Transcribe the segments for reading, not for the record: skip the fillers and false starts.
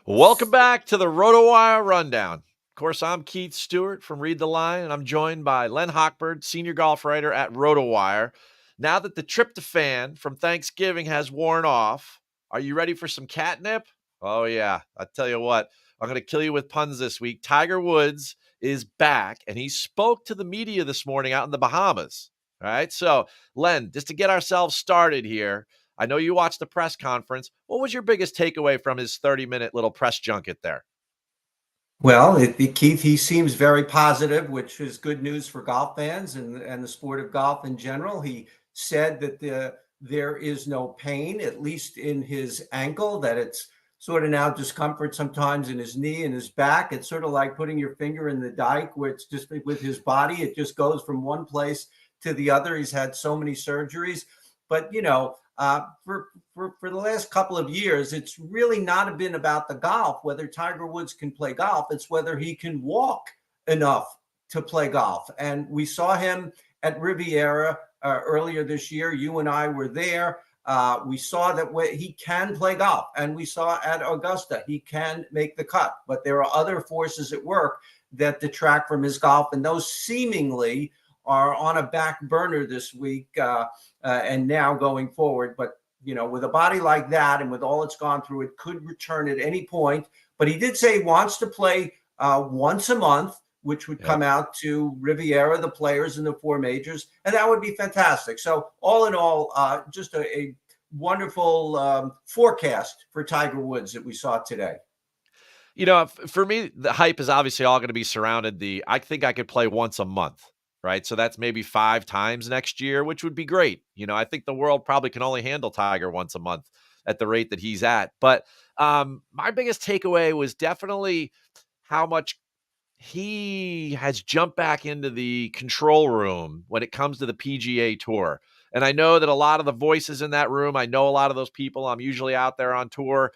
Welcome back to the RotoWire Rundown. Of course, I'm Keith Stewart from Read the Line, and I'm joined by Len Hochberg, senior golf writer at RotoWire. Now that the tryptophan from Thanksgiving has worn off, are you ready for some catnip? Oh, yeah. I tell you what, I'm going to kill you with puns this week. Tiger Woods is back, and he spoke to the media this morning out in the Bahamas. All right. So, Len, just to get ourselves started here, I know you watched the press conference. What was your biggest takeaway from his 30-minute little press junket there? Well, Keith, he seems very positive, which is good news for golf fans and the sport of golf in general. He said that there is no pain, at least in his ankle, that it's sort of now discomfort sometimes in his knee and his back. It's sort of like putting your finger in the dike where it's just with his body. It just goes from one place to the other. He's had so many surgeries. But, for the last couple of years, it's really not been about the golf, whether Tiger Woods can play golf. It's whether he can walk enough to play golf. And we saw him at Riviera earlier this year. You and I were there. We saw that he can play golf. And we saw at Augusta, he can make the cut. But there are other forces at work that detract from his golf. And those seemingly are on a back burner this week and now going forward. But, with a body like that and with all it's gone through, it could return at any point. But he did say he wants to play once a month, which would come out to Riviera, the players in the four majors. And that would be fantastic. So all in all, just a wonderful forecast for Tiger Woods that we saw today. For me, the hype is obviously all going to be surrounded I think I could play once a month. Right. So that's maybe 5 times next year, which would be great. I think the world probably can only handle Tiger once a month at the rate that he's at. But my biggest takeaway was definitely how much he has jumped back into the control room when it comes to the PGA Tour. And I know that a lot of the voices in that room, I know a lot of those people. I'm usually out there on tour.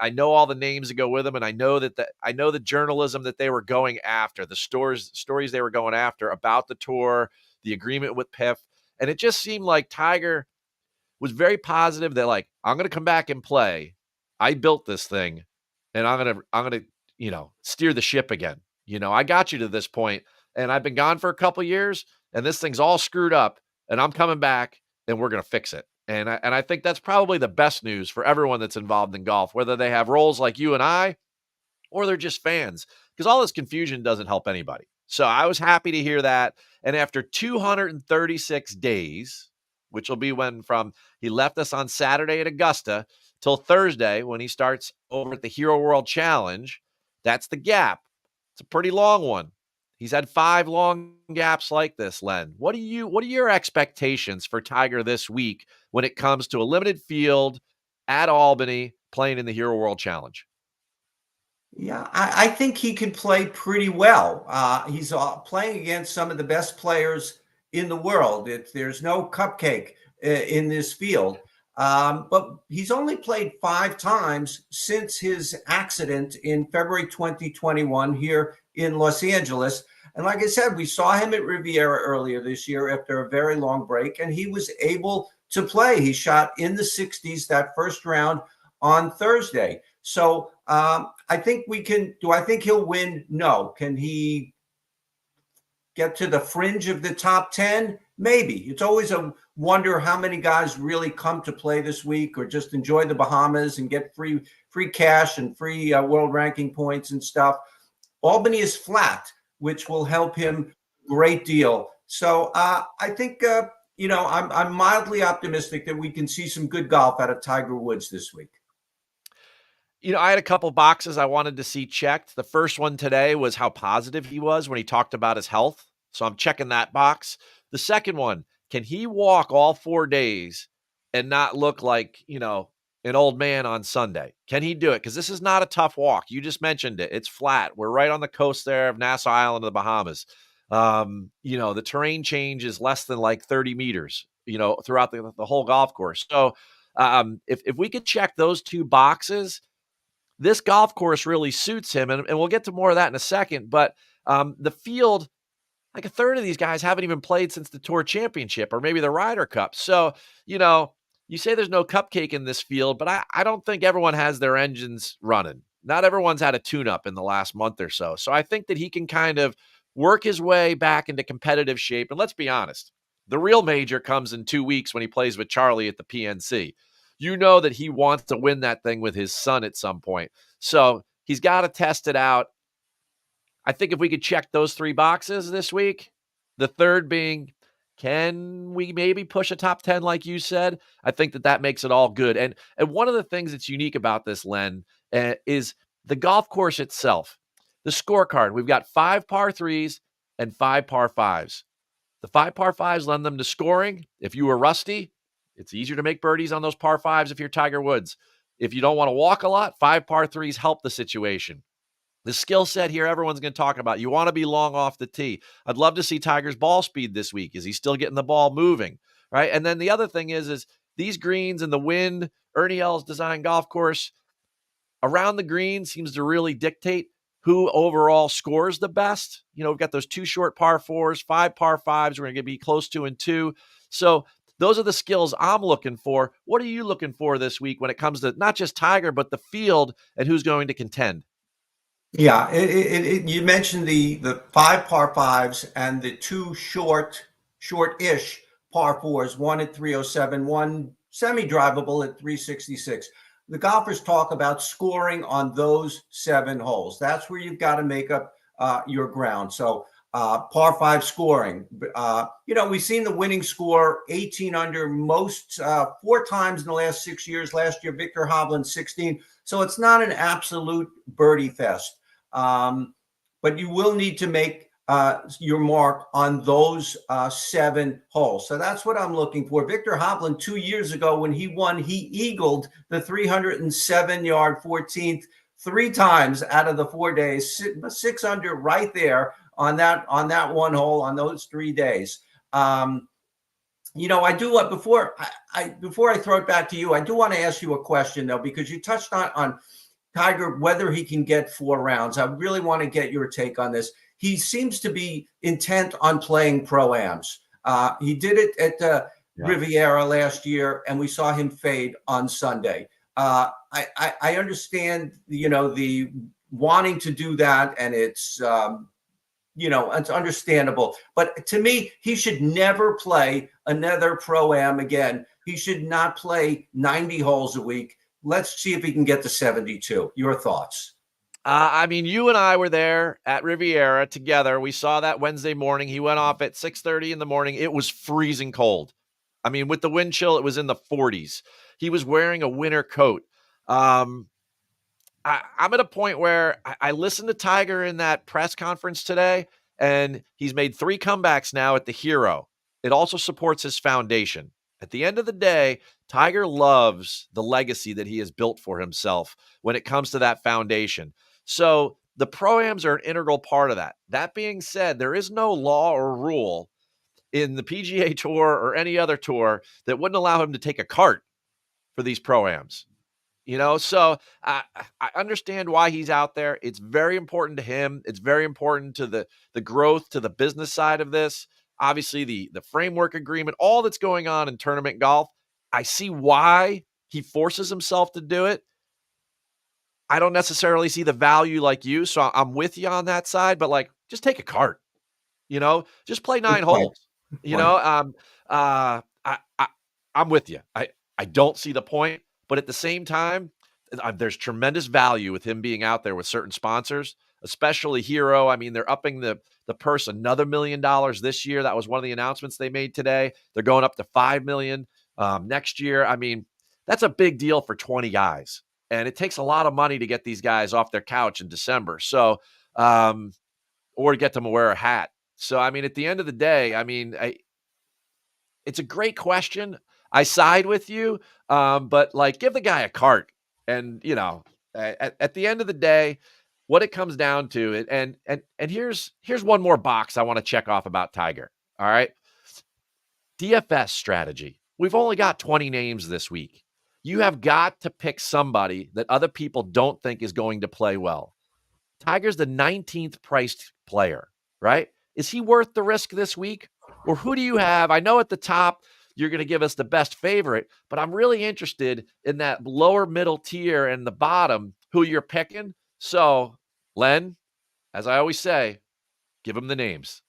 I know all the names that go with them, and I know the journalism that they were going after, the stories they were going after about the tour, the agreement with PIF, and it just seemed like Tiger was very positive that, like, I'm going to come back and play. I built this thing, and I'm gonna steer the ship again. I got you to this point, and I've been gone for a couple years, and this thing's all screwed up, and I'm coming back, and we're gonna fix it. And I think that's probably the best news for everyone that's involved in golf, whether they have roles like you and I, or they're just fans, because all this confusion doesn't help anybody. So I was happy to hear that. And after 236 days, which will be from he left us on Saturday at Augusta till Thursday when he starts over at the Hero World Challenge, that's the gap. It's a pretty long one. He's had 5 long gaps like this, Len. What are your expectations for Tiger this week when it comes to a limited field at Albany playing in the Hero World Challenge? Yeah, I think he can play pretty well. He's playing against some of the best players in the world. There's no cupcake in this field. But he's only played 5 times since his accident in February 2021 here in Los Angeles. And like I said, we saw him at Riviera earlier this year after a very long break, and he was able to play. He shot in the 60s that first round on Thursday. So I think do I think he'll win? No. Can he get to the fringe of the top 10? Maybe. It's always a wonder how many guys really come to play this week or just enjoy the Bahamas and get free cash and free world ranking points and stuff. Albany is flat, which will help him a great deal. So I think, I'm mildly optimistic that we can see some good golf out of Tiger Woods this week. I had a couple boxes I wanted to see checked. The first one today was how positive he was when he talked about his health. So I'm checking that box. The second one, can he walk all 4 days and not look like, an old man on Sunday? Can he do it? Because this is not a tough walk. You just mentioned it. It's flat. We're right on the coast there of Nassau Island of the Bahamas. The terrain change is less than like 30 meters, throughout the whole golf course. So if we could check those 2 boxes, this golf course really suits him. And we'll get to more of that in a second. But the field, like a third of these guys haven't even played since the Tour Championship or maybe the Ryder Cup. So, you say there's no cupcake in this field, but I don't think everyone has their engines running. Not everyone's had a tune-up in the last month or so. So I think that he can kind of work his way back into competitive shape. And let's be honest, the real major comes in 2 weeks when he plays with Charlie at the PNC. You know that he wants to win that thing with his son at some point. So he's got to test it out. I think if we could check those 3 boxes this week, the third being, can we maybe push a top 10 like you said? I think that makes it all good. And one of the things that's unique about this, Len, is the golf course itself. The scorecard, we've got 5 par 3s and 5 par 5s. The 5 par 5s lend them to scoring. If you were rusty, it's easier to make birdies on those par 5s if you're Tiger Woods. If you don't want to walk a lot, 5 par 3s help the situation. The skill set here, everyone's going to talk about. You want to be long off the tee. I'd love to see Tiger's ball speed this week. Is he still getting the ball moving? Right. And then the other thing is these greens and the wind, Ernie Els designed golf course around the green seems to really dictate who overall scores the best. You know, we've got those 2 short par 4s, 5 par 5s. We're going to be close to and 2. So those are the skills I'm looking for. What are you looking for this week when it comes to not just Tiger, but the field and who's going to contend? Yeah, you mentioned the 5 par 5s and the 2 short-ish par 4s, one at 307, one semi-drivable at 366. The golfers talk about scoring on those 7 holes. That's where you've got to make up your ground. So par 5 scoring. We've seen the winning score 18 under most 4 times in the last 6 years. Last year, Victor Hovland 16. So it's not an absolute birdie fest. But you will need to make your mark on those 7 holes. So that's what I'm looking for. Victor Hovland, 2 years ago when he won, he eagled the 307-yard 14th 3 times out of the 4 days, 6 under right there on that one hole on those 3 days. I do want before I throw it back to you, I do want to ask you a question though, because you touched on Tiger, whether he can get 4 rounds. I really want to get your take on this. He seems to be intent on playing pro-ams. He did it at Riviera last year, and we saw him fade on Sunday. I understand, the wanting to do that, and it's, it's understandable. But to me, he should never play another pro-am again. He should not play 90 holes a week. Let's see if he can get to 72. Your thoughts? You and I were there at Riviera together. We saw that Wednesday morning. He went off at 6:30 in the morning. It was freezing cold. With the wind chill, it was in the 40s. He was wearing a winter coat. I'm at a point where I listened to Tiger in that press conference today, and he's made 3 comebacks now at the Hero. It also supports his foundation. At the end of the day, Tiger loves the legacy that he has built for himself when it comes to that foundation. So the pro-ams are an integral part of that. That being said, there is no law or rule in the PGA Tour or any other tour that wouldn't allow him to take a cart for these pro-ams. So I understand why he's out there. It's very important to him. It's very important to the growth, to the business side of this. Obviously, the framework agreement, all that's going on in tournament golf. I see why he forces himself to do it. I don't necessarily see the value like you, so I'm with you on that side. But just take a cart, just play 9 holes. I'm with you. I don't see the point, but at the same time, there's tremendous value with him being out there with certain sponsors, especially Hero. They're upping the purse another $1 million this year. That was one of the announcements they made today. They're going up to $5 million next year. That's a big deal for 20 guys, and it takes a lot of money to get these guys off their couch in December. So, or to get them to wear a hat. So, at the end of the day, it's a great question. I side with you, but give the guy a cart. And, at the end of the day, what it comes down to, and here's one more box I want to check off about Tiger. All right. DFS strategy. We've only got 20 names this week. You have got to pick somebody that other people don't think is going to play well. Tiger's the 19th priced player, right? Is he worth the risk this week? Or who do you have? I know at the top, you're going to give us the best favorite, but I'm really interested in that lower middle tier and the bottom. who you're picking. So, Len, as I always say, give them the names.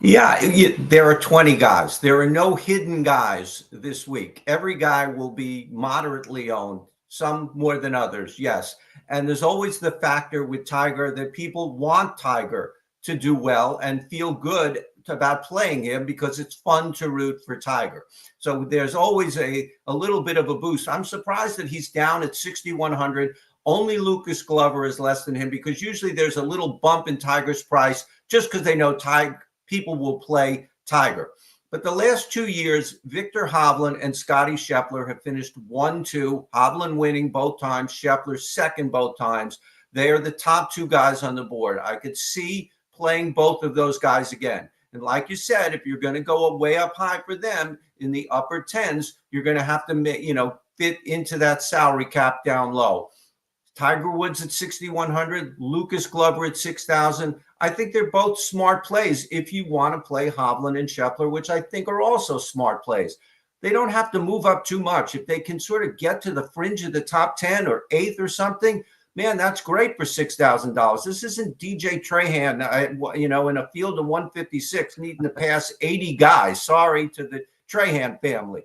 Yeah, there are 20 guys. There are no hidden guys this week. Every guy will be moderately owned, some more than others, yes. And there's always the factor with Tiger that people want Tiger to do well and feel good about playing him because it's fun to root for Tiger. So there's always a little bit of a boost. I'm surprised that he's down at 6,100. Only Lucas Glover is less than him because usually there's a little bump in Tiger's price just because they know Tiger. People will play Tiger. But the last 2 years, Victor Hovland and Scotty Scheffler have finished 1-2, Hovland winning both times, Scheffler second both times. They are the top two guys on the board. I could see playing both of those guys again. And like you said, if you're going to go way up high for them in the upper tens, you're going to have to, fit into that salary cap down low. Tiger Woods at 6,100, Lucas Glover at 6,000. I think they're both smart plays if you want to play Hovland and Scheffler, which I think are also smart plays. They don't have to move up too much. If they can sort of get to the fringe of the top 10 or 8th or something, man, that's great for $6,000. This isn't DJ Trahan, in a field of 156 needing to pass 80 guys. Sorry to the Trahan family.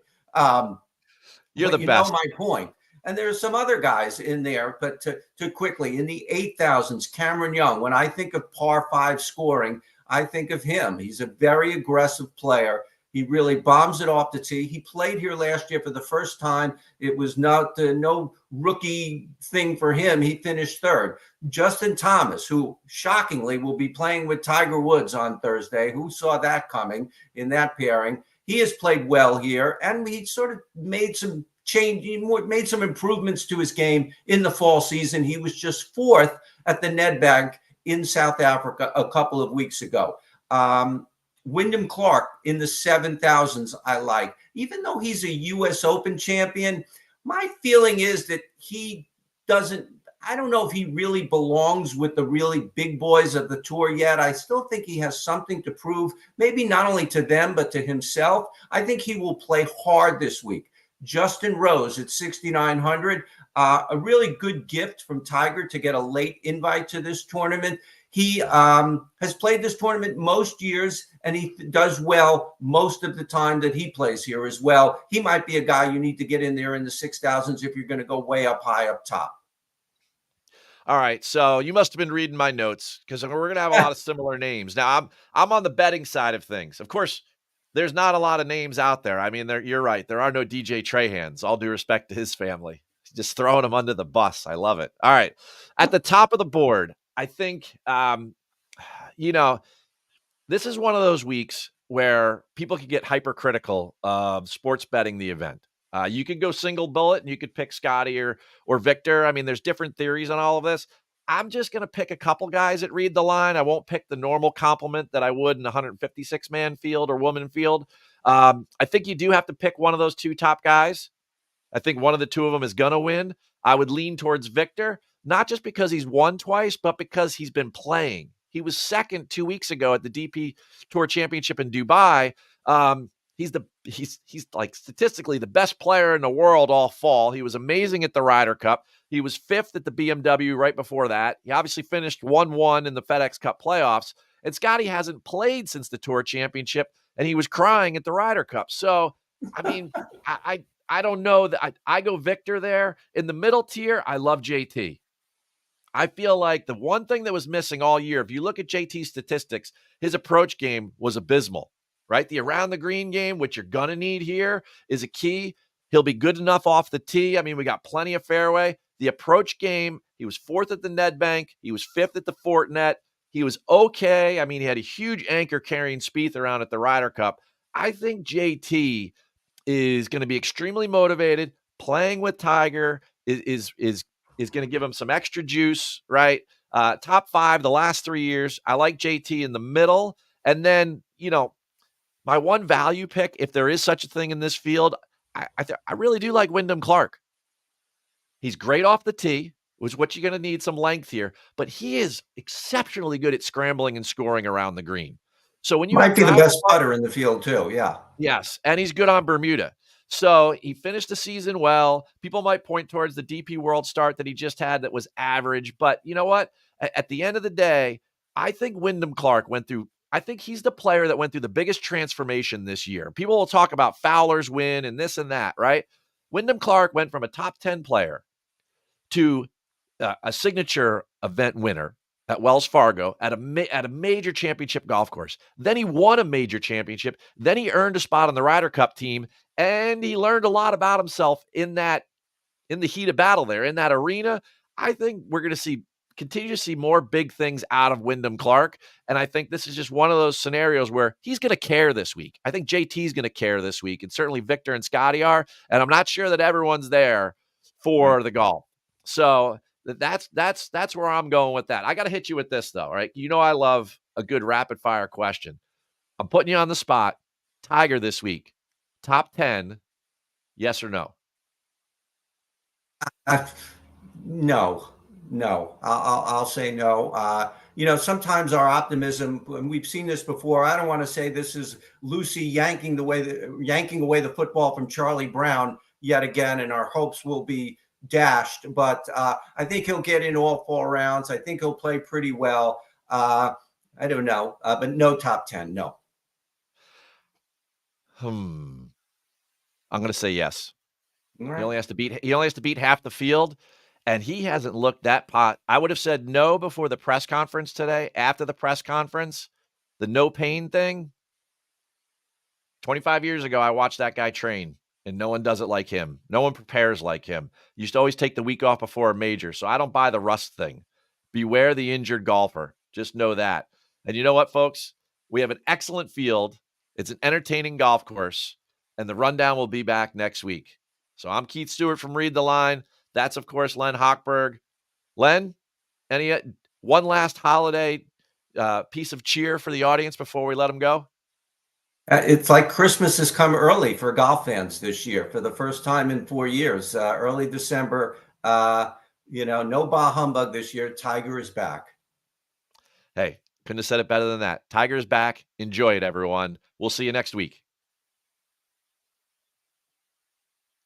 You're the best. You know my point. And there's some other guys in there, but to quickly, in the 8,000s, Cameron Young, when I think of par 5 scoring, I think of him. He's a very aggressive player. He really bombs it off the tee. He played here last year for the first time. It was not no rookie thing for him. He finished third. Justin Thomas, who shockingly will be playing with Tiger Woods on Thursday. Who saw that coming in that pairing? He has played well here, and he sort of made some change. He made some improvements to his game in the fall season. He was just fourth at the Nedbank in South Africa a couple of weeks ago. Wyndham Clark in the 7,000s, I like. Even though he's a U.S. Open champion, my feeling is that he doesn't, I don't know if he really belongs with the really big boys of the tour yet. I still think he has something to prove, maybe not only to them, but to himself. I think he will play hard this week. Justin Rose at 6,900, a really good gift from Tiger to get a late invite to this tournament. He has played this tournament most years, and he does well most of the time that he plays here as well. He might be a guy you need to get in there in the 6,000s if you're going to go way up high up top. All right, so you must have been reading my notes because we're going to have a lot of similar names. Now, I'm on the betting side of things. Of course, there's not a lot of names out there. I mean, you're right. There are no DJ Trahans. All due respect to his family. Just throwing him under the bus. I love it. All right. At the top of the board, I think, this is one of those weeks where people can get hypercritical of sports betting the event. You could go single bullet and you could pick Scotty or Victor. I mean, there's different theories on all of this. I'm just going to pick a couple guys that read the line. I won't pick the normal complement that I would in a 156-man field or woman field. I think you do have to pick one of those two top guys. I think one of the two of them is going to win. I would lean towards Victor, not just because he's won twice, but because he's been playing. He was second 2 weeks ago at the DP Tour Championship in Dubai. He's like statistically the best player in the world all fall. He was amazing at the Ryder Cup. He was fifth at the BMW right before that. He obviously finished 1-1 in the FedEx Cup playoffs. And Scotty hasn't played since the Tour Championship, and he was crying at the Ryder Cup. So, I mean, I don't know that I go Victor there. In the middle tier, I love JT. I feel like the one thing that was missing all year, if you look at JT's statistics, his approach game was abysmal, right? The around the green game, which you're going to need here, is a key. He'll be good enough off the tee. I mean, we got plenty of fairway. The approach game, he was fourth at the Nedbank. He was fifth at the Fortinet. He was okay. I mean, he had a huge anchor carrying Spieth around at the Ryder Cup. I think JT is going to be extremely motivated. Playing with Tiger is going to give him some extra juice, right? Top 5 the last 3 years. I like JT in the middle. And then, my one value pick, if there is such a thing in this field, I really do like Wyndham Clark. He's great off the tee, which is what you're going to need some length here, but he is exceptionally good at scrambling and scoring around the green. So when you might be the best putter in the field too, yeah. Yes, and he's good on Bermuda. So he finished the season well. People might point towards the DP World start that he just had that was average. But you know what? At the end of the day, I think Wyndham Clark I think he's the player that went through the biggest transformation this year. People will talk about Fowler's win and this and that, right? Wyndham Clark went from a top 10 player to a signature event winner at Wells Fargo at a major championship golf course. Then he won a major championship. Then he earned a spot on the Ryder Cup team, and he learned a lot about himself in the heat of battle there in that arena. I think we're going to continue to see more big things out of Wyndham Clark. And I think this is just one of those scenarios where he's going to care this week. I think JT's going to care this week, and certainly Victor and Scotty are. And I'm not sure that everyone's there for the golf. So that's where I'm going with that. I got to hit you with this though, right? You know, I love a good rapid fire question. I'm putting you on the spot. Tiger this week, top 10, yes or no? No, no. I'll say no. Sometimes our optimism, and we've seen this before. I don't want to say this is Lucy yanking away the football from Charlie Brown yet again, and our hopes will be dashed. But I think he'll get in all 4 rounds. I think he'll play pretty well. I don't know, but no top 10. No. I'm going to say yes. Right. He only has to beat half the field, and he hasn't looked that pot. I would have said no before the press conference today. After the press conference, the no pain thing. 25 years ago, I watched that guy train, and no one does it like him. No one prepares like him. He used to always take the week off before a major, so I don't buy the rust thing. Beware the injured golfer. Just know that. And you know what, folks? We have an excellent field. It's an entertaining golf course, and the rundown will be back next week. So I'm Keith Stewart from Read the Line. That's, of course, Len Hochberg. Len, one last holiday piece of cheer for the audience before we let them go? It's like Christmas has come early for golf fans this year for the first time in 4 years. Early December, no bah humbug this year. Tiger is back. Hey, couldn't have said it better than that. Tiger's back. Enjoy it, everyone. We'll see you next week.